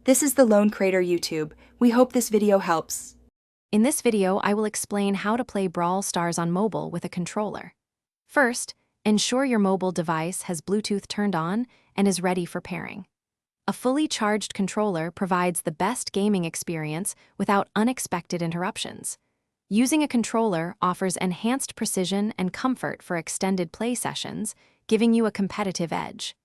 This is the Lone Creator YouTube. We hope this video helps. In this video, I will explain how to play Brawl Stars on mobile with a controller. First, ensure your mobile device has Bluetooth turned on and is ready for pairing. A fully charged controller provides the best gaming experience without unexpected interruptions. Using a controller offers enhanced precision and comfort for extended play sessions, giving you a competitive edge.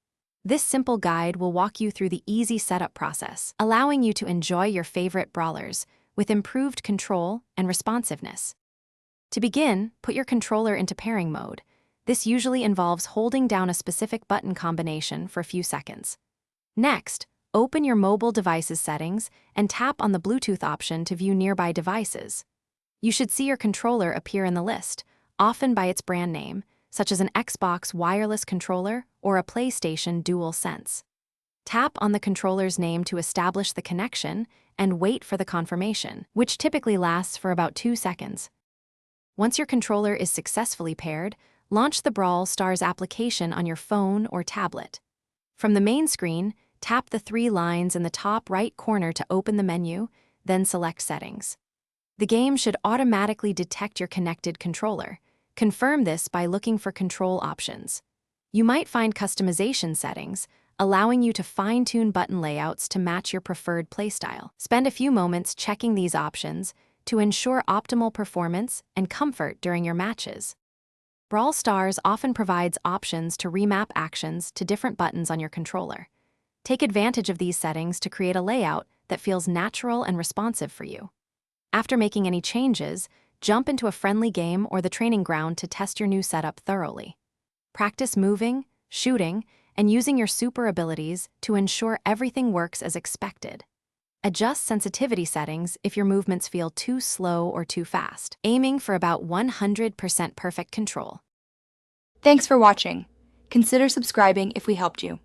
This simple guide will walk you through the easy setup process, allowing you to enjoy your favorite brawlers with improved control and responsiveness. To begin, put your controller into pairing mode. This usually involves holding down a specific button combination for a few seconds. Next, open your mobile device's settings and tap on the Bluetooth option to view nearby devices. You should see your controller appear in the list, often by its brand name, such as an Xbox wireless controller or a PlayStation DualSense. Tap on the controller's name to establish the connection and wait for the confirmation, which typically lasts for about 2 seconds. Once your controller is successfully paired, launch the Brawl Stars application on your phone or tablet. From the main screen, tap the 3 lines in the top right corner to open the menu, then select Settings. The game should automatically detect your connected controller. Confirm this by looking for control options. You might find customization settings, allowing you to fine-tune button layouts to match your preferred playstyle. Spend a few moments checking these options to ensure optimal performance and comfort during your matches. Brawl Stars often provides options to remap actions to different buttons on your controller. Take advantage of these settings to create a layout that feels natural and responsive for you. After making any changes, jump into a friendly game or the training ground to test your new setup thoroughly. Practice moving, shooting, and using your super abilities to ensure everything works as expected. Adjust sensitivity settings if your movements feel too slow or too fast, aiming for about 100% perfect control. Thanks for watching. Consider subscribing if we helped you.